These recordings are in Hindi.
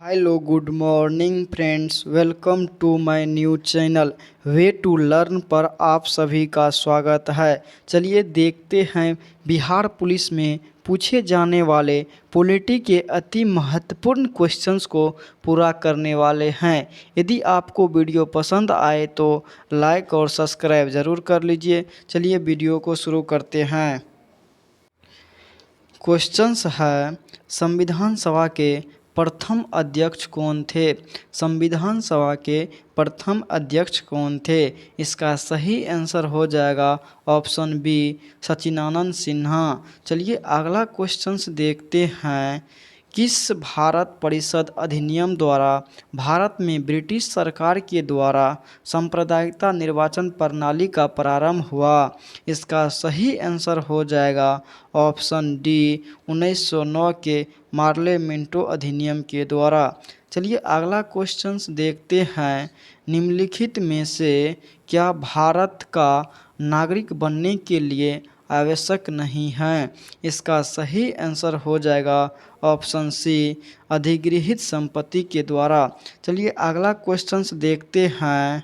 Hello good morning friends, welcome to my new channel way to learn पर आप सभी का स्वागत है। चलिए देखते हैं बिहार पुलिस में पूछे जाने वाले पॉलिटी के अति महत्वपूर्ण क्वेश्चंस को पूरा करने वाले हैं। यदि आपको वीडियो पसंद आए तो लाइक और सब्सक्राइब ज़रूर कर लीजिए। चलिए वीडियो को शुरू करते हैं। क्वेश्चंस है, संविधान सभा के प्रथम अध्यक्ष कौन थे? संविधान सभा के प्रथम अध्यक्ष कौन थे? इसका सही आंसर हो जाएगा ऑप्शन बी, सच्चिदानंद सिन्हा। चलिए अगला क्वेश्चंस देखते हैं। किस भारत परिषद अधिनियम द्वारा भारत में ब्रिटिश सरकार के द्वारा सांप्रदायिकता निर्वाचन प्रणाली का प्रारंभ हुआ? इसका सही आंसर हो जाएगा ऑप्शन डी, 1909 के पार्लियामेंटो अधिनियम के द्वारा। चलिए अगला क्वेश्चंस देखते हैं। निम्नलिखित में से क्या भारत का नागरिक बनने के लिए आवश्यक नहीं है? इसका सही आंसर हो जाएगा ऑप्शन सी, अधिगृहित संपत्ति के द्वारा। चलिए अगला क्वेश्चंस देखते हैं।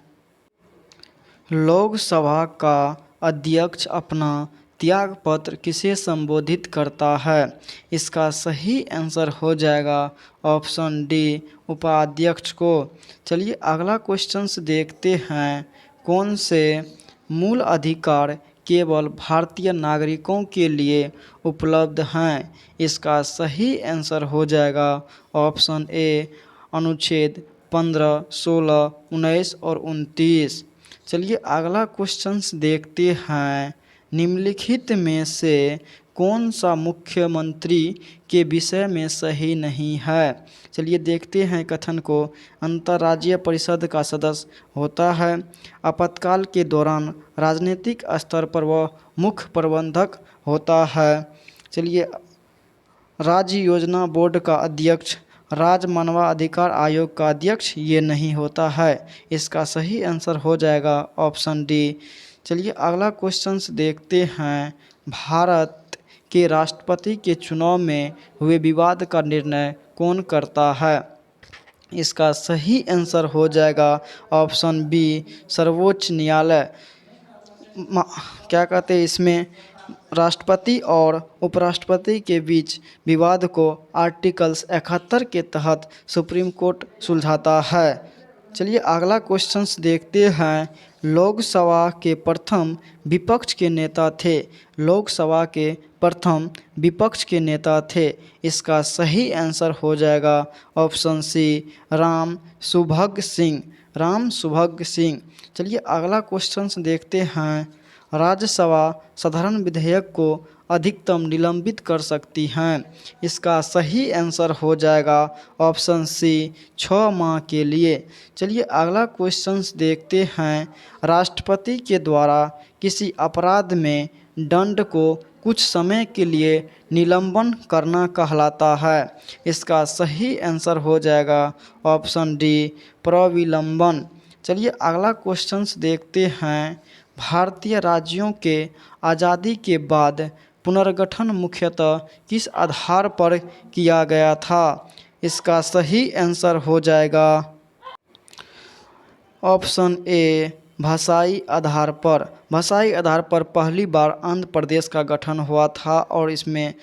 लोकसभा का अध्यक्ष अपना त्यागपत्र किसे संबोधित करता है? इसका सही आंसर हो जाएगा ऑप्शन डी, उपाध्यक्ष को। चलिए अगला क्वेश्चंस देखते हैं। कौन से मूल अधिकार केवल भारतीय नागरिकों के लिए उपलब्ध हैं? इसका सही आंसर हो जाएगा ऑप्शन ए, अनुच्छेद 15, 16, 19 और 29। चलिए अगला क्वेश्चंस देखते हैं। निम्नलिखित में से कौन सा मुख्यमंत्री के विषय में सही नहीं है? चलिए देखते हैं कथन को। अंतर्राज्यीय परिषद का सदस्य होता है। आपातकाल के दौरान राजनीतिक स्तर पर वह मुख्य प्रबंधक होता है। चलिए राज्य योजना बोर्ड का अध्यक्ष, राज्य मानवाधिकार आयोग का अध्यक्ष ये नहीं होता है। इसका सही आंसर हो जाएगा ऑप्शन डी। चलिए अगला क्वेश्चंस देखते हैं। भारत के राष्ट्रपति के चुनाव में हुए विवाद का निर्णय कौन करता है? इसका सही आंसर हो जाएगा ऑप्शन बी, सर्वोच्च न्यायालय। क्या कहते हैं इसमें राष्ट्रपति और उपराष्ट्रपति के बीच विवाद को आर्टिकल्स 71 के तहत सुप्रीम कोर्ट सुलझाता है। चलिए अगला क्वेश्चंस देखते हैं। लोकसभा के प्रथम विपक्ष के नेता थे। लोकसभा के प्रथम विपक्ष के नेता थे। इसका सही आंसर हो जाएगा ऑप्शन सी, राम सुभग सिंह। राम सुभग सिंह। चलिए अगला क्वेश्चंस देखते हैं। राज्यसभा साधारण विधेयक को अधिकतम निलंबित कर सकती हैं। इसका सही आंसर हो जाएगा ऑप्शन सी, 6 माह के लिए। चलिए अगला क्वेश्चंस देखते हैं। राष्ट्रपति के द्वारा किसी अपराध में दंड को कुछ समय के लिए निलंबन करना कहलाता है। इसका सही आंसर हो जाएगा ऑप्शन डी, प्रविलंबन। चलिए अगला क्वेश्चंस देखते हैं। भारतीय राज्यों के आज़ादी के बाद पुनर्गठन मुख्यतः किस आधार पर किया गया था? इसका सही आंसर हो जाएगा ऑप्शन ए, भाषाई आधार पर। भाषाई आधार पर पहली बार आंध्र प्रदेश का गठन हुआ था और इसमें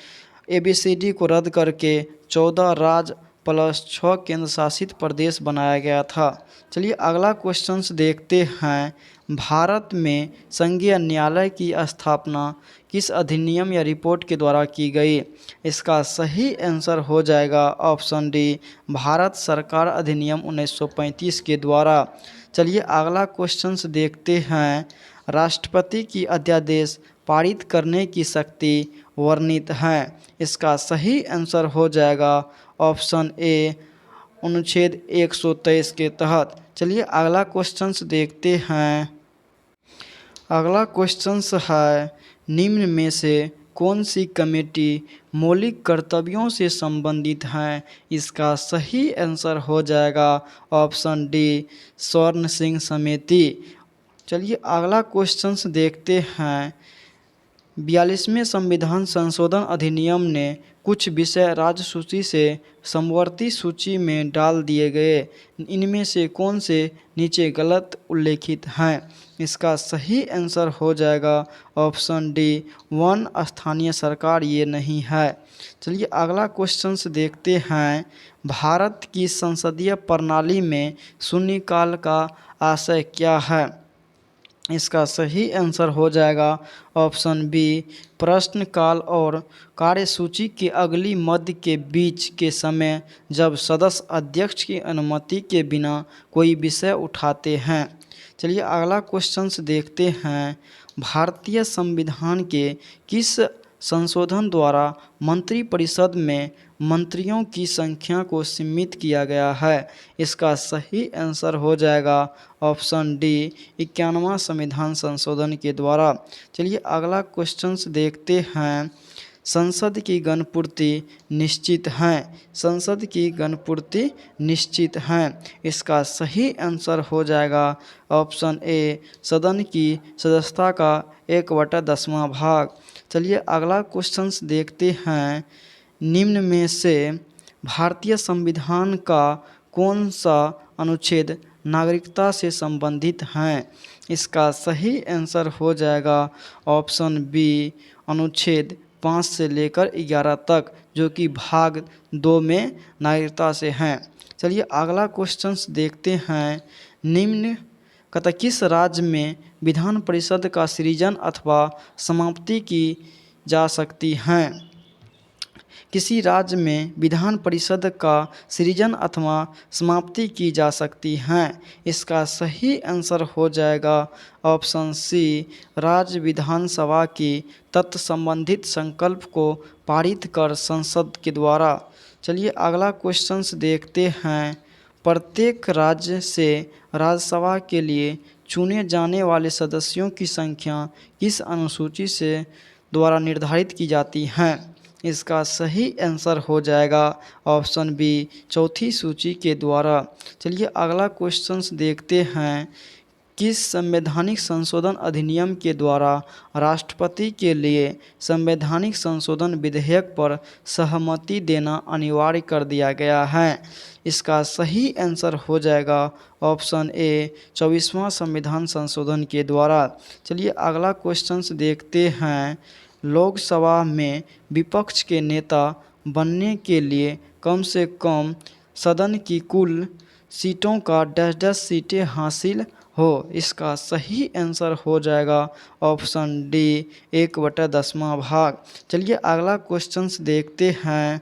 ABCD को रद्द करके 14 राज्य प्लस 6 केंद्र शासित प्रदेश बनाया गया था। चलिए अगला क्वेश्चंस देखते हैं। भारत में संघीय न्यायालय की स्थापना किस अधिनियम या रिपोर्ट के द्वारा की गई? इसका सही आंसर हो जाएगा ऑप्शन डी, भारत सरकार अधिनियम 1935 के द्वारा। चलिए अगला क्वेश्चंस देखते हैं। राष्ट्रपति की अध्यादेश पारित करने की शक्ति वर्णित है। इसका सही आंसर हो जाएगा ऑप्शन ए, अनुच्छेद 123 के तहत। चलिए अगला क्वेश्चंस देखते हैं। अगला क्वेश्चंस है, निम्न में से कौन सी कमेटी मौलिक कर्तव्यों से संबंधित हैं? इसका सही आंसर हो जाएगा ऑप्शन डी, स्वर्ण सिंह समिति। चलिए अगला क्वेश्चंस देखते हैं। 42वें संविधान संशोधन अधिनियम ने कुछ विषय राज्य सूची से समवर्ती सूची में डाल दिए गए। इनमें से कौन से नीचे गलत उल्लेखित हैं? इसका सही आंसर हो जाएगा ऑप्शन डी, वन स्थानीय सरकार ये नहीं है। चलिए अगला क्वेश्चन देखते हैं। भारत की संसदीय प्रणाली में शून्यकाल का आशय क्या है? इसका सही आंसर हो जाएगा ऑप्शन बी, प्रश्नकाल और कार्यसूची के अगली मध्य के बीच के समय जब सदस्य अध्यक्ष की अनुमति के बिना कोई विषय उठाते हैं। चलिए अगला क्वेश्चन देखते हैं। भारतीय संविधान के किस संशोधन द्वारा मंत्रिपरिषद में मंत्रियों की संख्या को सीमित किया गया है? इसका सही आंसर हो जाएगा ऑप्शन डी, 91वां संविधान संशोधन के द्वारा। चलिए अगला क्वेश्चन देखते हैं। संसद की गणपूर्ति निश्चित हैं। संसद की गणपूर्ति निश्चित हैं। इसका सही आंसर हो जाएगा ऑप्शन ए, सदन की सदस्यता का 1/10वां भाग। चलिए अगला क्वेश्चन देखते हैं। निम्न में से भारतीय संविधान का कौन सा अनुच्छेद नागरिकता से संबंधित हैं? इसका सही आंसर हो जाएगा ऑप्शन बी, अनुच्छेद 5 से लेकर 11 तक, जो कि भाग 2 में नागरिकता से हैं। चलिए अगला क्वेश्चन देखते हैं। निम्न कतः किस राज्य में विधान परिषद का सृजन अथवा समाप्ति की जा सकती हैं? किसी राज्य में विधान परिषद का सृजन अथवा समाप्ति की जा सकती हैं? इसका सही आंसर हो जाएगा ऑप्शन सी, राज्य विधानसभा की तत्संबंधित संकल्प को पारित कर संसद के द्वारा। चलिए अगला क्वेश्चन देखते हैं। प्रत्येक राज्य से राज्यसभा के लिए चुने जाने वाले सदस्यों की संख्या किस अनुसूची से द्वारा निर्धारित की जाती हैं? इसका सही आंसर हो जाएगा ऑप्शन बी, चौथी सूची के द्वारा। चलिए अगला क्वेश्चन देखते हैं। किस संवैधानिक संशोधन अधिनियम के द्वारा राष्ट्रपति के लिए संवैधानिक संशोधन विधेयक पर सहमति देना अनिवार्य कर दिया गया है? इसका सही आंसर हो जाएगा ऑप्शन ए, 24वां संविधान संशोधन के द्वारा। चलिए अगला क्वेश्चन देखते हैं। लोकसभा में विपक्ष के नेता बनने के लिए कम से कम सदन की कुल सीटों का 10 सीटें हासिल हो। इसका सही आंसर हो जाएगा ऑप्शन डी, 1/10वां भाग। चलिए अगला क्वेश्चन देखते हैं।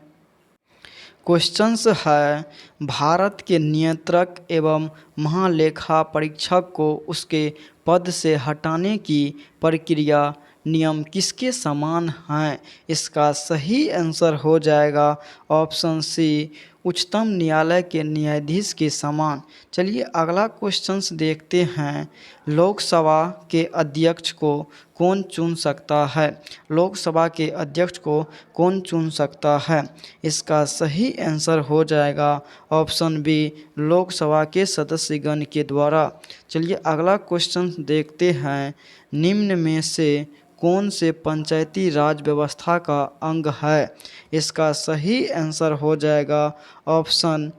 क्वेश्चंस है, भारत के नियंत्रक एवं महालेखा परीक्षक को उसके पद से हटाने की प्रक्रिया नियम किसके समान हैं? इसका सही आंसर हो जाएगा ऑप्शन सी, उच्चतम न्यायालय के न्यायाधीश के समान। चलिए अगला क्वेश्चन देखते हैं। लोकसभा के अध्यक्ष को कौन चुन सकता है? लोकसभा के अध्यक्ष को कौन चुन सकता है? इसका सही आंसर हो जाएगा ऑप्शन बी, लोकसभा के सदस्यगण के द्वारा। चलिए अगला क्वेश्चन देखते हैं। निम्न में से कौन से पंचायती राज व्यवस्था का अंग है? इसका सही आंसर हो जाएगा ऑप्शन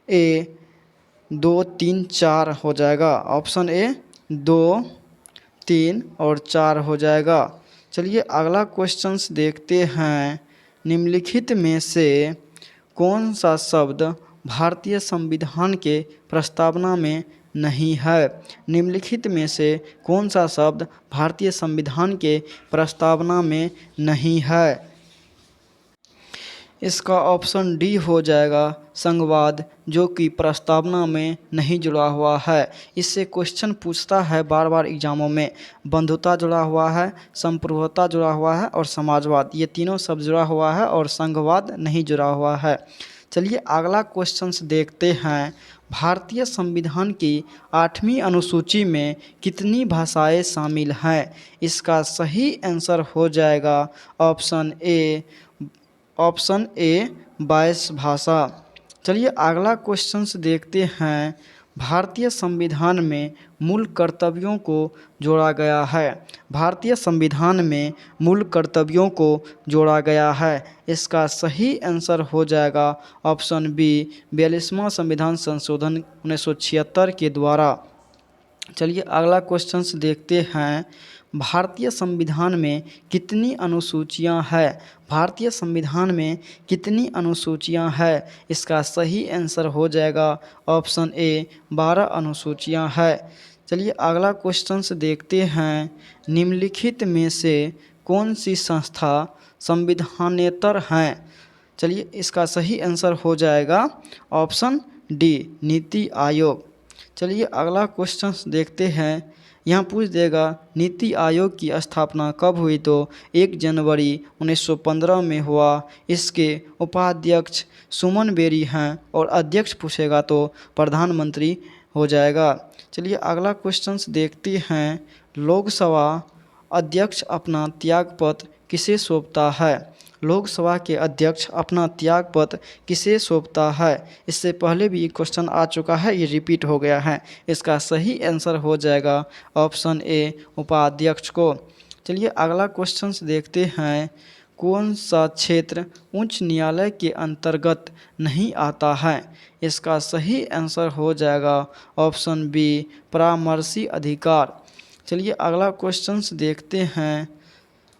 ए, 2, 3, 4 हो जाएगा। ऑप्शन ए 2, 3 और 4 हो जाएगा। चलिए अगला क्वेश्चन देखते हैं। निम्नलिखित में से कौन सा शब्द भारतीय संविधान के प्रस्तावना में नहीं है? निम्नलिखित में से कौन सा शब्द भारतीय संविधान के प्रस्तावना में नहीं है? इसका ऑप्शन डी हो जाएगा संघवाद, जो कि प्रस्तावना में नहीं जुड़ा हुआ है। इससे क्वेश्चन पूछता है बार बार एग्जामों में। बंधुता जुड़ा हुआ है, संप्रभुता जुड़ा हुआ है और समाजवाद, ये तीनों सब जुड़ा हुआ है और संघवाद नहीं जुड़ा हुआ है। चलिए अगला क्वेश्चन देखते हैं। भारतीय संविधान की 8वीं अनुसूची में कितनी भाषाएं शामिल हैं? इसका सही आंसर हो जाएगा ऑप्शन ए, 22 भाषा। चलिए अगला क्वेश्चन देखते हैं। भारतीय संविधान में मूल कर्तव्यों को जोड़ा गया है। भारतीय संविधान में मूल कर्तव्यों को जोड़ा गया है। इसका सही आंसर हो जाएगा ऑप्शन बी 42वां संविधान संशोधन 1976 के द्वारा। चलिए अगला क्वेश्चन देखते हैं। भारतीय संविधान में कितनी अनुसूचियां हैं? भारतीय संविधान में कितनी अनुसूचियां हैं? इसका सही आंसर हो जाएगा ऑप्शन ए 12 अनुसूचियां हैं। चलिए अगला क्वेश्चन देखते हैं। निम्नलिखित में से कौन सी संस्था संविधानेतर हैं? चलिए इसका सही आंसर हो जाएगा ऑप्शन डी नीति आयोग। चलिए अगला क्वेश्चन देखते हैं। यहाँ पूछ देगा नीति आयोग की स्थापना कब हुई? तो 1 जनवरी 1915 में हुआ। इसके उपाध्यक्ष सुमन बेरी हैं और अध्यक्ष पूछेगा तो प्रधानमंत्री हो जाएगा। चलिए अगला क्वेश्चन देखते हैं। लोकसभा अध्यक्ष अपना त्यागपत्र किसे सौंपता है? लोकसभा के अध्यक्ष अपना त्यागपत्र किसे सौंपता है? इससे पहले भी क्वेश्चन आ चुका है, ये रिपीट हो गया है। इसका सही आंसर हो जाएगा ऑप्शन ए उपाध्यक्ष को। चलिए अगला क्वेश्चन देखते हैं। कौन सा क्षेत्र उच्च न्यायालय के अंतर्गत नहीं आता है? इसका सही आंसर हो जाएगा ऑप्शन बी परामर्शी अधिकार। चलिए अगला क्वेश्चन देखते हैं।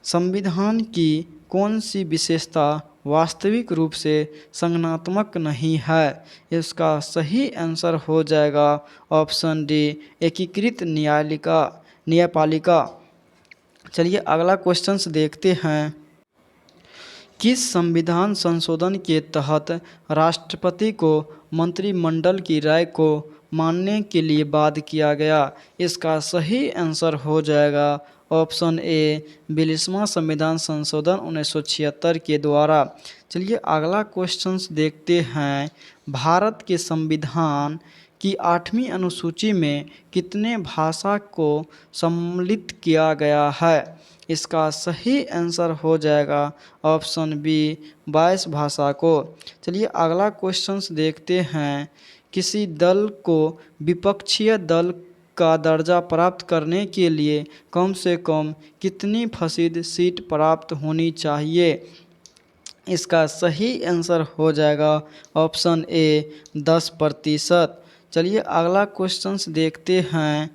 संविधान की कौन सी विशेषता वास्तविक रूप से संज्ञानात्मक नहीं है? इसका सही आंसर हो जाएगा ऑप्शन डी एकीकृत न्यायपालिका। चलिए अगला क्वेश्चन देखते हैं। किस संविधान संशोधन के तहत राष्ट्रपति को मंत्रिमंडल की राय को मानने के लिए बाध्य किया गया? इसका सही आंसर हो जाएगा ऑप्शन ए 42वां संविधान संशोधन 1976 के द्वारा। चलिए अगला क्वेश्चन देखते हैं। भारत के संविधान की 8वीं अनुसूची में कितने भाषा को सम्मिलित किया गया है? इसका सही आंसर हो जाएगा ऑप्शन बी 22 भाषा को। चलिए अगला क्वेश्चन देखते हैं। किसी दल को विपक्षीय दल का दर्जा प्राप्त करने के लिए कम से कम कितनी फीसद सीट प्राप्त होनी चाहिए? इसका सही आंसर हो जाएगा ऑप्शन ए 10%। चलिए अगला क्वेश्चन देखते हैं।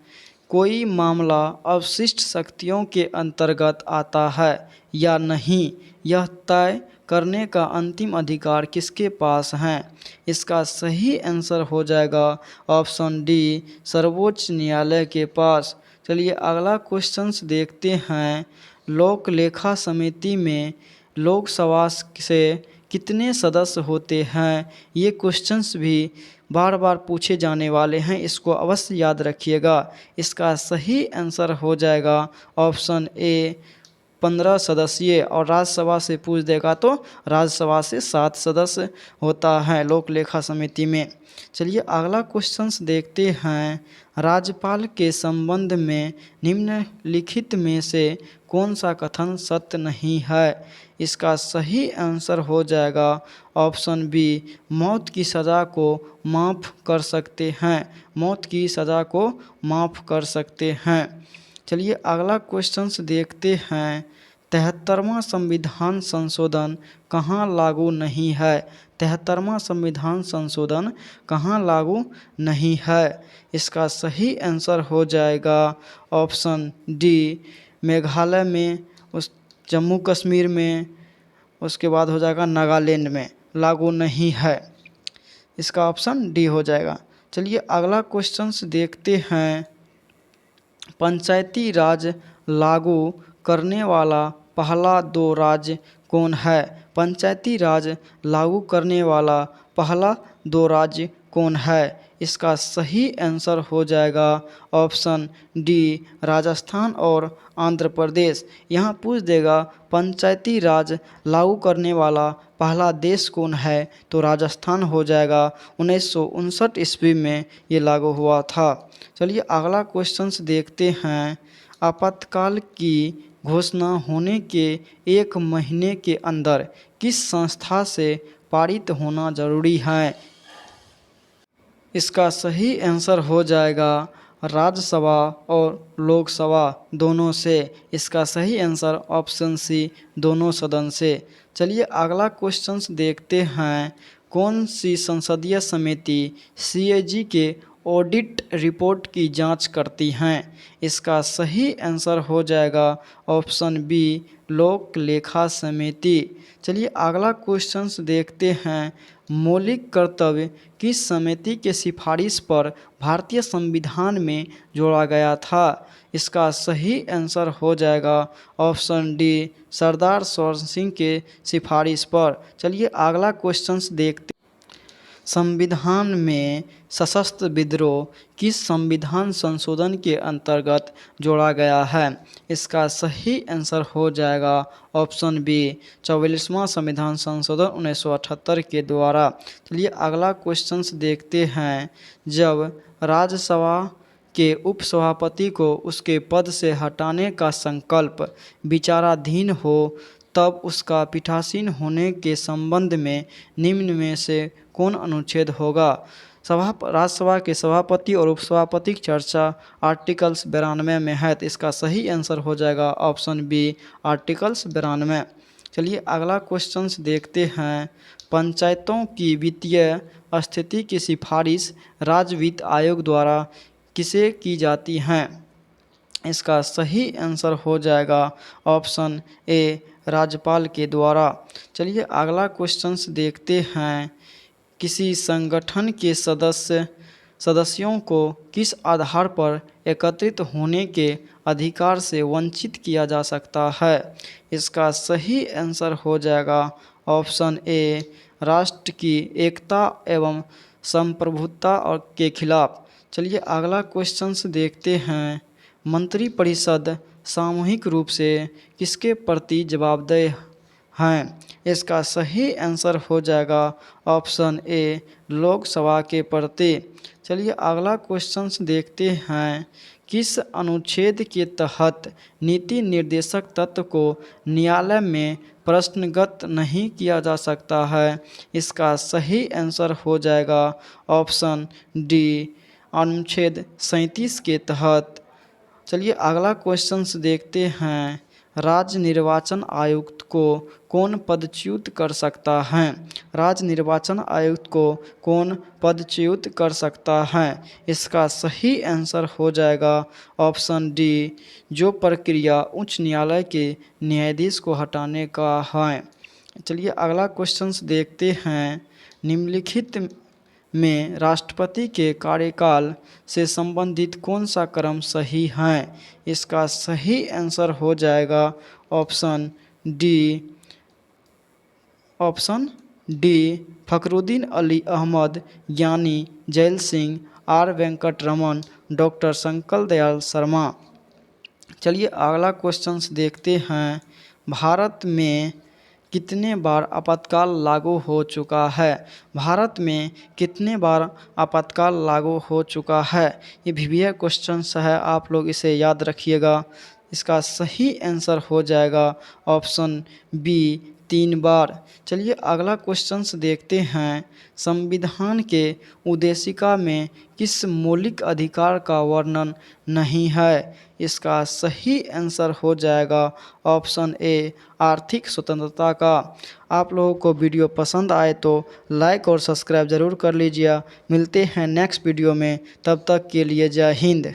कोई मामला अवशिष्ट शक्तियों के अंतर्गत आता है या नहीं, यह तय करने का अंतिम अधिकार किसके पास है? इसका सही आंसर हो जाएगा ऑप्शन डी सर्वोच्च न्यायालय के पास। चलिए अगला क्वेश्चन देखते हैं। लोक लेखा समिति में लोकसभा से कितने सदस्य होते हैं? ये क्वेश्चंस भी बार बार पूछे जाने वाले हैं, इसको अवश्य याद रखिएगा। इसका सही आंसर हो जाएगा ऑप्शन ए 15 सदस्यीय, और राज्यसभा से पूछ देगा तो राज्यसभा से 7 सदस्य होता है लोक लेखा समिति में। चलिए अगला क्वेश्चंस देखते हैं। राज्यपाल के संबंध में निम्नलिखित में से कौन सा कथन सत्य नहीं है? इसका सही आंसर हो जाएगा ऑप्शन बी मौत की सज़ा को माफ़ कर सकते हैं। मौत की सज़ा को माफ़ कर सकते हैं। चलिए अगला क्वेश्चंस देखते हैं। 73वां संविधान संशोधन कहाँ लागू नहीं है? 73वां संविधान संशोधन कहाँ लागू नहीं है? इसका सही आंसर हो जाएगा ऑप्शन डी मेघालय में, उस जम्मू कश्मीर में, उसके बाद हो जाएगा नागालैंड में लागू नहीं है। इसका ऑप्शन डी हो जाएगा। चलिए अगला क्वेश्चंस देखते हैं। पंचायती राज लागू करने वाला पहला 2 राज्य कौन है? पंचायती राज लागू करने वाला पहला 2 राज्य कौन है? इसका सही आंसर हो जाएगा ऑप्शन डी राजस्थान और आंध्र प्रदेश। यहाँ पूछ देगा पंचायती राज लागू करने वाला पहला देश कौन है? तो राजस्थान हो जाएगा। 1959 ईस्वी में ये लागू हुआ था। चलिए अगला क्वेश्चंस देखते हैं। आपातकाल की घोषणा होने के 1 महीने के अंदर किस संस्था से पारित होना जरूरी है? इसका सही आंसर हो जाएगा राज्यसभा और लोकसभा दोनों से। इसका सही आंसर ऑप्शन सी दोनों सदन से। चलिए अगला क्वेश्चन देखते हैं। कौन सी संसदीय समिति सीएजी के ऑडिट रिपोर्ट की जांच करती हैं? इसका सही आंसर हो जाएगा ऑप्शन बी लोक लेखा समिति। चलिए अगला क्वेश्चन देखते हैं। मौलिक कर्तव्य किस समिति के सिफारिश पर भारतीय संविधान में जोड़ा गया था? इसका सही आंसर हो जाएगा ऑप्शन डी सरदार सरोवर सिंह के सिफारिश पर। चलिए अगला क्वेश्चन देखते। संविधान में सशस्त्र विद्रोह किस संविधान संशोधन के अंतर्गत जोड़ा गया है? इसका सही आंसर हो जाएगा ऑप्शन बी 44वां संविधान संशोधन 1978 के द्वारा। चलिए अगला क्वेश्चन देखते हैं। जब राज्यसभा के उपसभापति को उसके पद से हटाने का संकल्प विचाराधीन हो तब उसका पीठासीन होने के संबंध में निम्न में से कौन अनुच्छेद होगा? राज्यसभा के सभापति और उपसभापति की चर्चा आर्टिकल्स 92 में है, तो इसका सही आंसर हो जाएगा ऑप्शन बी आर्टिकल्स 92। चलिए अगला क्वेश्चन देखते हैं। पंचायतों की वित्तीय स्थिति की सिफारिश राज्य वित्त आयोग द्वारा किसे की जाती हैं? इसका सही आंसर हो जाएगा ऑप्शन ए राज्यपाल के द्वारा। चलिए अगला क्वेश्चन देखते हैं। किसी संगठन के सदस्यों को किस आधार पर एकत्रित होने के अधिकार से वंचित किया जा सकता है? इसका सही आंसर हो जाएगा ऑप्शन ए राष्ट्र की एकता एवं संप्रभुता और के खिलाफ। चलिए अगला क्वेश्चन देखते हैं। मंत्रिपरिषद सामूहिक रूप से किसके प्रति जवाबदेह हैं? इसका सही आंसर हो जाएगा ऑप्शन ए लोकसभा के प्रति। चलिए अगला क्वेश्चन देखते हैं। किस अनुच्छेद के तहत नीति निर्देशक तत्व को न्यायालय में प्रश्नगत नहीं किया जा सकता है? इसका सही आंसर हो जाएगा ऑप्शन डी अनुच्छेद 37 के तहत। चलिए अगला क्वेश्चन देखते हैं। राज्य निर्वाचन आयुक्त को कौन पदच्युत कर सकता है? राज्य निर्वाचन आयुक्त को कौन पदच्युत कर सकता है? इसका सही आंसर हो जाएगा ऑप्शन डी जो प्रक्रिया उच्च न्यायालय के न्यायाधीश को हटाने का है। चलिए अगला क्वेश्चन देखते हैं। निम्नलिखित में राष्ट्रपति के कार्यकाल से संबंधित कौन सा क्रम सही है? इसका सही आंसर हो जाएगा option D Fakhruddin Ali Ahmed, Giani Zail Singh, R Venkataraman, doctor Shankar Dayal Sharma. चलिए अगला क्वेश्चन देखते हैं। भारत में कितने बार आपातकाल लागू हो चुका है? भारत में कितने बार आपातकाल लागू हो चुका है? ये वीवीआई क्वेश्चन है, आप लोग इसे याद रखिएगा। इसका सही आंसर हो जाएगा ऑप्शन बी 3 बार। चलिए अगला क्वेश्चन देखते हैं। संविधान के उद्देशिका में किस मौलिक अधिकार का वर्णन नहीं है? इसका सही आंसर हो जाएगा ऑप्शन ए आर्थिक स्वतंत्रता का। आप लोगों को वीडियो पसंद आए तो लाइक और सब्सक्राइब ज़रूर कर लीजिए। मिलते हैं नेक्स्ट वीडियो में, तब तक के लिए जय हिंद।